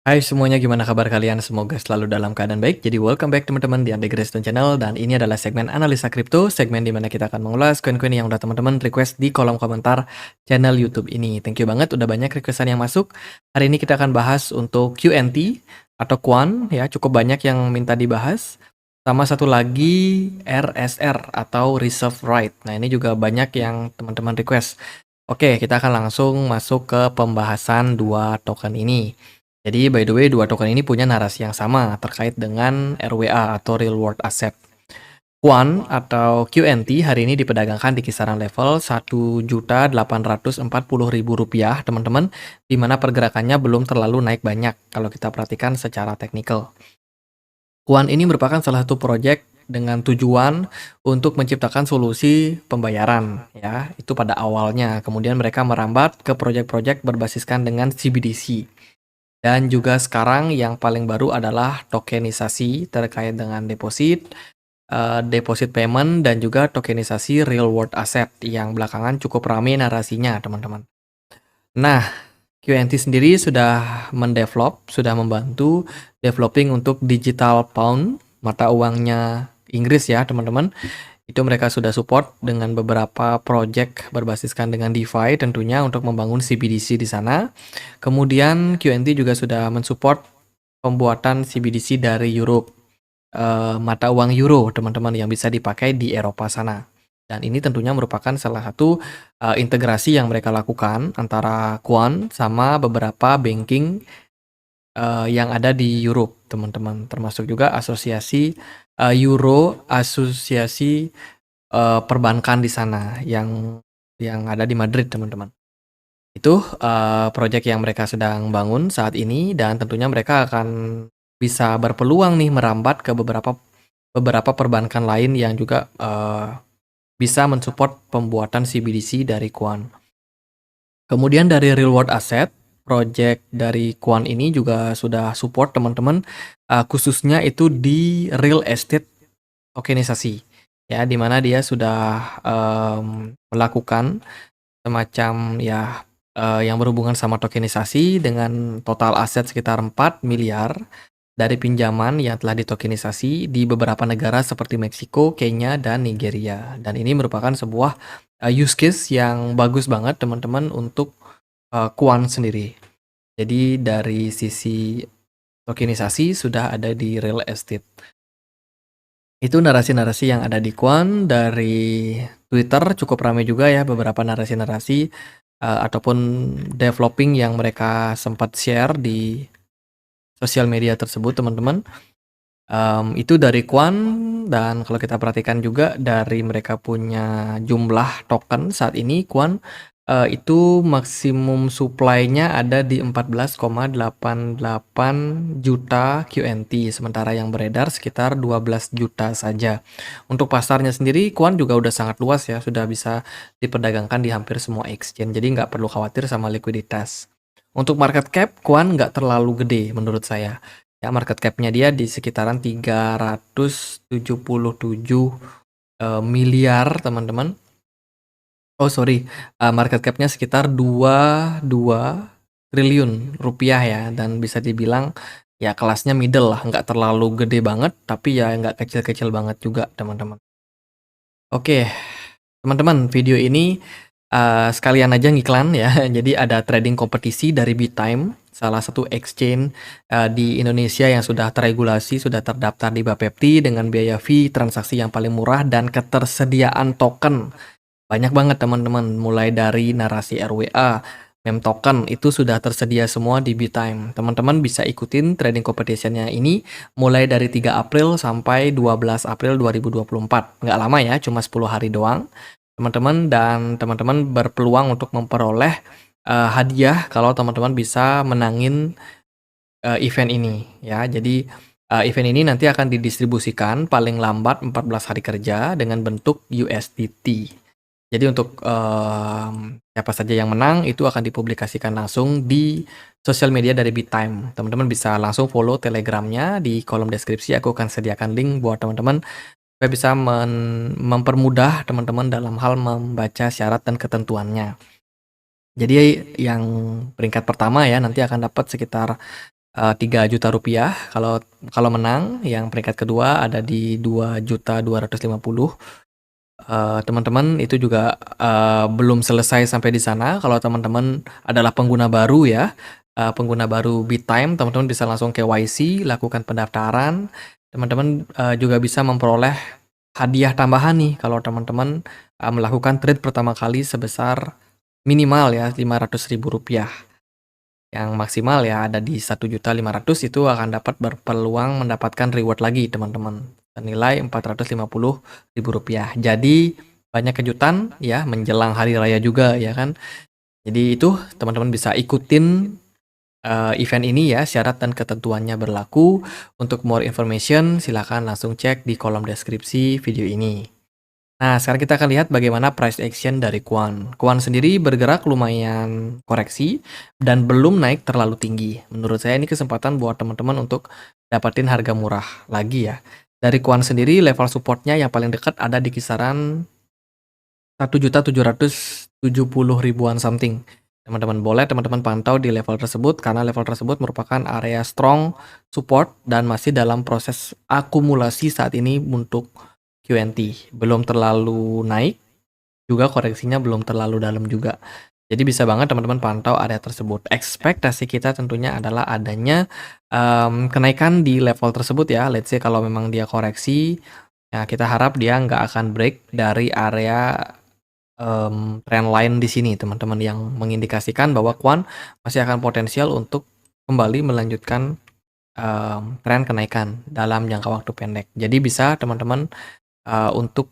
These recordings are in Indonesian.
Hai semuanya, gimana kabar kalian? Semoga selalu dalam keadaan baik. Jadi welcome back teman-teman di Andre Grace Channel, dan ini adalah segmen analisa kripto, segmen di mana kita akan mengulas koin-koin yang udah teman-teman request di kolom komentar channel YouTube ini. Thank you banget udah banyak requestan yang masuk. Hari ini kita akan bahas untuk QNT atau Quan ya, cukup banyak yang minta dibahas. Sama satu lagi RSR atau Reserve Right. Nah, ini juga banyak yang teman-teman request. Oke, kita akan langsung masuk ke pembahasan dua token ini. Jadi by the way, dua token ini punya narasi yang sama terkait dengan RWA atau Real World Asset. Quan atau QNT hari ini diperdagangkan di kisaran level Rp1.840.000, teman-teman, di mana pergerakannya belum terlalu naik banyak kalau kita perhatikan secara teknikal. Quan ini merupakan salah satu proyek dengan tujuan untuk menciptakan solusi pembayaran ya, itu pada awalnya. Kemudian mereka merambat ke proyek-proyek berbasiskan dengan CBDC. Dan juga sekarang yang paling baru adalah tokenisasi terkait dengan deposit payment, dan juga tokenisasi real world asset yang belakangan cukup ramai narasinya, teman-teman. Nah, QNT sendiri sudah sudah membantu developing untuk digital pound, mata uangnya Inggris ya, teman-teman. Itu mereka sudah support dengan beberapa project berbasiskan dengan DeFi tentunya untuk membangun CBDC di sana. Kemudian QNT juga sudah mensupport pembuatan CBDC dari Europe, mata uang euro, teman-teman, yang bisa dipakai di Eropa sana. Dan ini tentunya merupakan salah satu integrasi yang mereka lakukan antara Quan sama beberapa banking yang ada di Europe, teman-teman. Termasuk juga asosiasi asosiasi perbankan di sana yang ada di Madrid, teman-teman. Itu proyek yang mereka sedang bangun saat ini, dan tentunya mereka akan bisa berpeluang nih merambat ke beberapa perbankan lain yang juga bisa mensupport pembuatan CBDC dari Quan. Kemudian dari real world asset, project dari Quan ini juga sudah support, teman-teman, khususnya itu di real estate tokenisasi ya, di mana dia sudah melakukan semacam ya yang berhubungan sama tokenisasi dengan total aset sekitar 4 miliar dari pinjaman yang telah ditokenisasi di beberapa negara seperti Meksiko, Kenya, dan Nigeria. Dan ini merupakan sebuah use case yang bagus banget, teman-teman, untuk Quan sendiri. Jadi dari sisi tokenisasi sudah ada di real estate. Itu narasi-narasi yang ada di Quan. Dari Twitter cukup ramai juga ya beberapa narasi-narasi ataupun developing yang mereka sempat share di sosial media tersebut, teman-teman. Itu dari Quan, dan kalau kita perhatikan juga dari mereka punya jumlah token saat ini, Quan itu maksimum supply-nya ada di 14,88 juta QNT, sementara yang beredar sekitar 12 juta saja. Untuk pasarnya sendiri, Quan juga udah sangat luas ya, sudah bisa diperdagangkan di hampir semua exchange, jadi nggak perlu khawatir sama likuiditas. Untuk market cap, Quan nggak terlalu gede menurut saya. Ya, market cap-nya dia di sekitaran 377 miliar, teman-teman. Oh sorry, market cap-nya sekitar 22 triliun rupiah ya, dan bisa dibilang ya kelasnya middle lah, nggak terlalu gede banget, tapi ya nggak kecil-kecil banget juga, teman-teman. Oke, teman-teman, video ini sekalian aja ngiklan ya. Jadi ada trading kompetisi dari BitTime, salah satu exchange di Indonesia yang sudah terregulasi, sudah terdaftar di Bapepti dengan biaya fee transaksi yang paling murah dan ketersediaan token banyak banget, teman-teman. Mulai dari narasi RWA, meme token, itu sudah tersedia semua di BitTime. Teman-teman bisa ikutin trading competition-nya ini mulai dari 3 April sampai 12 April 2024. Nggak lama ya, cuma 10 hari doang, teman-teman. Dan teman-teman berpeluang untuk memperoleh hadiah kalau teman-teman bisa menangin event ini ya. Jadi event ini nanti akan didistribusikan paling lambat 14 hari kerja dengan bentuk USDT. Jadi untuk siapa saja yang menang itu akan dipublikasikan langsung di sosial media dari BitTime. Teman-teman bisa langsung follow Telegramnya di kolom deskripsi. Aku akan sediakan link buat teman-teman supaya bisa mempermudah teman-teman dalam hal membaca syarat dan ketentuannya. Jadi yang peringkat pertama ya nanti akan dapat sekitar Rp3.000.000 kalau kalau menang. Yang peringkat kedua ada di 2.250.000. Teman-teman itu juga, belum selesai sampai di sana. Kalau teman-teman adalah pengguna baru ya, pengguna baru BitTime, teman-teman bisa langsung KYC, lakukan pendaftaran. Teman-teman, juga bisa memperoleh hadiah tambahan nih kalau teman-teman, melakukan trade pertama kali sebesar minimal ya Rp500.000. Yang maksimal ya ada di 1.500.000, itu akan dapat berpeluang mendapatkan reward lagi teman-teman, senilai Rp450.000. Jadi banyak kejutan ya menjelang hari raya juga ya kan. Jadi itu teman-teman bisa ikutin event ini ya, syarat dan ketentuannya berlaku. Untuk more information silakan langsung cek di kolom deskripsi video ini. Nah, sekarang kita akan lihat bagaimana price action dari Kwon. Kwon sendiri bergerak lumayan koreksi dan belum naik terlalu tinggi. Menurut saya ini kesempatan buat teman-teman untuk dapatin harga murah lagi ya. Dari Kwon sendiri level supportnya yang paling dekat ada di kisaran 1.770.000-an something. Teman-teman boleh teman-teman pantau di level tersebut karena level tersebut merupakan area strong support dan masih dalam proses akumulasi saat ini untuk QNT. Belum terlalu naik, juga koreksinya belum terlalu dalam juga. Jadi bisa banget teman-teman pantau area tersebut. Ekspektasi kita tentunya adalah adanya kenaikan di level tersebut ya. Let's say kalau memang dia koreksi, ya kita harap dia nggak akan break dari area trend line di sini teman-teman, yang mengindikasikan bahwa Kwon masih akan potensial untuk kembali melanjutkan tren kenaikan dalam jangka waktu pendek. Jadi bisa teman-teman untuk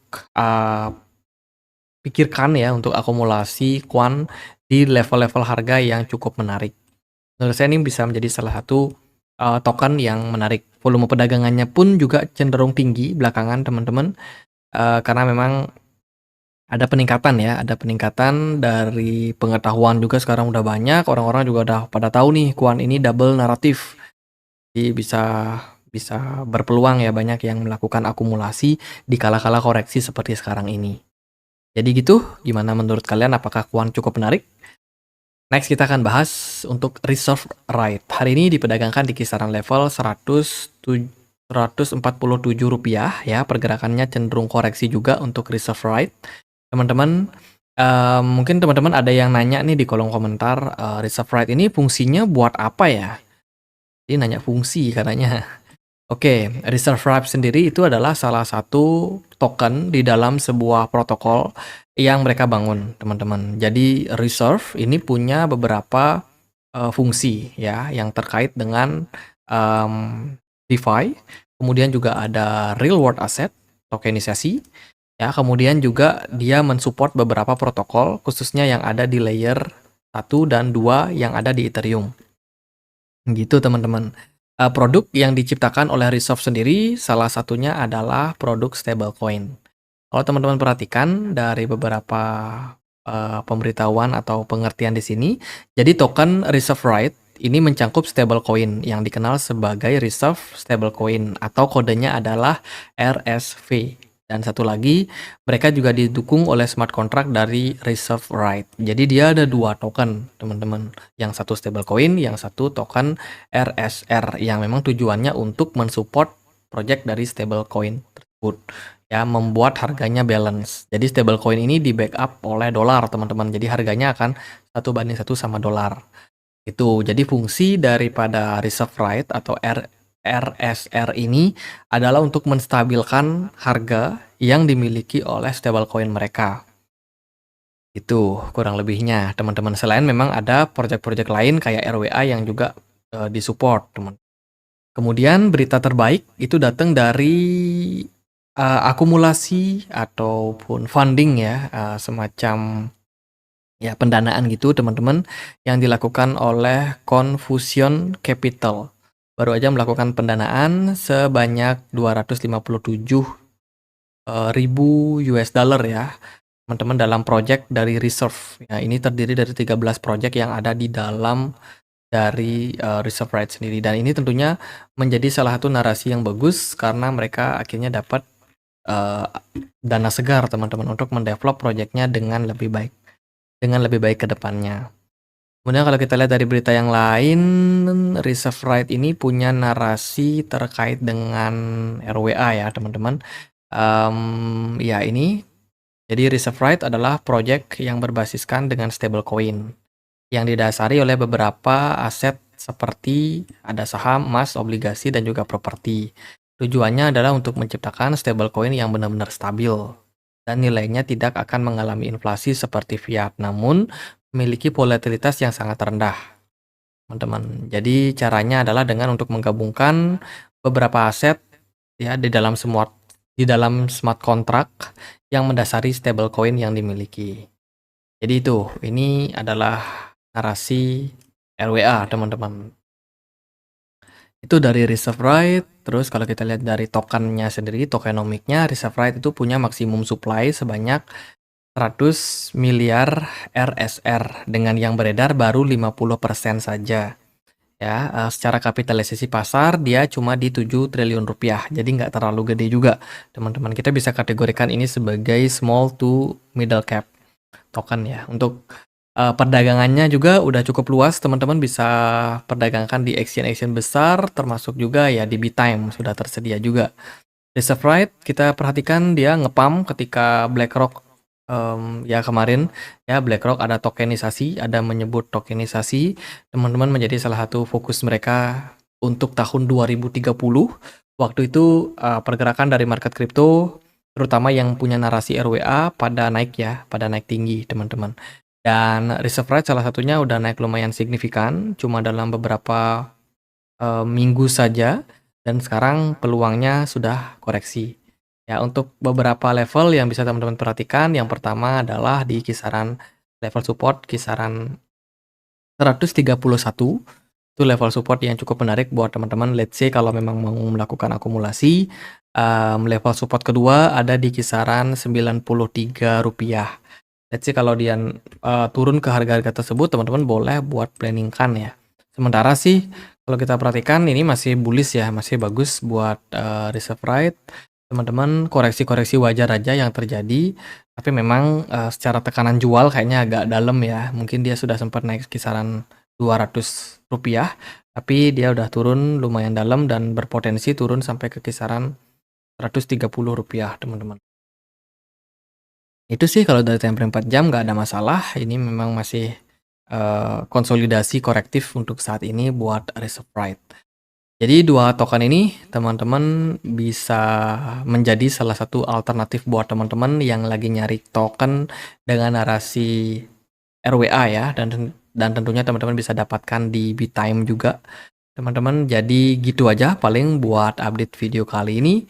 pikirkan ya untuk akumulasi Kwon di level-level harga yang cukup menarik. Menurut saya ini bisa menjadi salah satu token yang menarik. Volume perdagangannya pun juga cenderung tinggi belakangan teman-teman, karena memang ada peningkatan ya, ada peningkatan dari pengetahuan juga sekarang udah banyak, orang-orang juga udah pada tahu nih Kwon ini double naratif. Jadi bisa bisa berpeluang ya banyak yang melakukan akumulasi di kala-kala koreksi seperti sekarang ini. Jadi gitu, gimana menurut kalian, apakah Kwon cukup menarik? Next kita akan bahas untuk reserve right. Hari ini diperdagangkan di kisaran level Rp147 ya, pergerakannya cenderung koreksi juga untuk reserve right. Teman-teman, mungkin teman-teman ada yang nanya nih di kolom komentar, reserve right ini fungsinya buat apa ya? Ini nanya fungsi katanya. Oke, Reserve Wrap sendiri itu adalah salah satu token di dalam sebuah protokol yang mereka bangun, teman-teman. Jadi Reserve ini punya beberapa fungsi ya yang terkait dengan DeFi, kemudian juga ada Real World Asset, tokenisasi, ya, kemudian juga dia mensupport beberapa protokol khususnya yang ada di layer 1 dan 2 yang ada di Ethereum. Gitu teman-teman. Produk yang diciptakan oleh Resolve sendiri salah satunya adalah produk stablecoin. Kalau teman-teman perhatikan dari beberapa pemberitahuan atau pengertian di sini, jadi token Reserve Right ini mencangkup stablecoin yang dikenal sebagai Reserve Stablecoin atau kodenya adalah RSV. Dan satu lagi, mereka juga didukung oleh smart contract dari Reserve Right. Jadi dia ada dua token, teman-teman. Yang satu stablecoin, yang satu token RSR yang memang tujuannya untuk mensupport project dari stablecoin tersebut. Ya, membuat harganya balance. Jadi stablecoin ini di backup oleh dolar, teman-teman. Jadi harganya akan 1:1 sama dolar. Itu. Jadi fungsi daripada Reserve Right atau RSR ini adalah untuk menstabilkan harga yang dimiliki oleh stablecoin mereka. Itu kurang lebihnya, teman-teman. Selain memang ada project-project lain kayak RWA yang juga disupport, teman. Kemudian berita terbaik itu datang dari akumulasi ataupun funding ya, semacam ya pendanaan gitu teman-teman, yang dilakukan oleh Confusion Capital. Baru aja melakukan pendanaan sebanyak 257.000 US dollar ya, teman-teman, dalam project dari Reserve. Ya, ini terdiri dari 13 project yang ada di dalam dari Reserve Right sendiri. Dan ini tentunya menjadi salah satu narasi yang bagus karena mereka akhirnya dapat dana segar teman-teman untuk mendevelop projectnya dengan lebih baik ke depannya. Kemudian kalau kita lihat dari berita yang lain, Reserve Right ini punya narasi terkait dengan RWA ya teman-teman. Ya ini, jadi Reserve Right adalah proyek yang berbasiskan dengan stablecoin yang didasari oleh beberapa aset seperti ada saham, emas, obligasi, dan juga properti. Tujuannya adalah untuk menciptakan stablecoin yang benar-benar stabil dan nilainya tidak akan mengalami inflasi seperti fiat, namun memiliki volatilitas yang sangat rendah, teman-teman. Jadi caranya adalah dengan untuk menggabungkan beberapa aset ya di dalam smart contract yang mendasari stablecoin yang dimiliki. Jadi ini adalah narasi RWA, teman-teman. Itu dari Reserve Right. Terus kalau kita lihat dari tokennya sendiri, tokenomiknya, Reserve Right itu punya maksimum supply sebanyak 100 miliar RSR dengan yang beredar baru 50% saja. Ya, secara kapitalisasi pasar dia cuma di 7 triliun rupiah. Jadi nggak terlalu gede juga, teman-teman. Kita bisa kategorikan ini sebagai small to middle cap token ya. Untuk perdagangannya juga udah cukup luas, teman-teman bisa perdagangkan di exchange-exchange besar, termasuk juga ya di Bitime sudah tersedia juga. Reserve Right kita perhatikan dia ngepump ketika BlackRock ya kemarin ya BlackRock ada tokenisasi, ada menyebut tokenisasi, teman-teman menjadi salah satu fokus mereka untuk tahun 2030. Waktu itu pergerakan dari market kripto terutama yang punya narasi RWA pada naik ya, pada naik tinggi teman-teman. Dan Reserve Right salah satunya udah naik lumayan signifikan, cuma dalam beberapa minggu saja, dan sekarang peluangnya sudah koreksi. Ya, untuk beberapa level yang bisa teman-teman perhatikan, yang pertama adalah di kisaran level support kisaran 131, itu level support yang cukup menarik buat teman-teman. Let's say kalau memang mau melakukan akumulasi, level support kedua ada di kisaran Rp93. Let's say kalau dia turun ke harga-harga tersebut, teman-teman boleh buat planningkan ya. Sementara sih kalau kita perhatikan ini masih bullish ya, masih bagus buat Reserve Right. Teman-teman koreksi-koreksi wajar aja yang terjadi, tapi memang secara tekanan jual kayaknya agak dalam ya. Mungkin dia sudah sempat naik kisaran Rp200, tapi dia udah turun lumayan dalam dan berpotensi turun sampai ke kisaran Rp130, teman-teman. Itu sih kalau dari time frame 4 jam nggak ada masalah. Ini memang masih konsolidasi korektif untuk saat ini buat Reserve Right. Jadi dua token ini teman-teman bisa menjadi salah satu alternatif buat teman-teman yang lagi nyari token dengan narasi RWA ya, dan tentunya teman-teman bisa dapatkan di Bitime juga. Teman-teman, jadi gitu aja paling buat update video kali ini.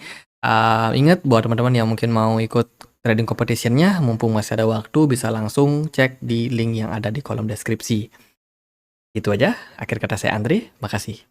Ingat buat teman-teman yang mungkin mau ikut trading competition-nya, mumpung masih ada waktu, bisa langsung cek di link yang ada di kolom deskripsi. Itu aja, akhir kata saya Andre, makasih.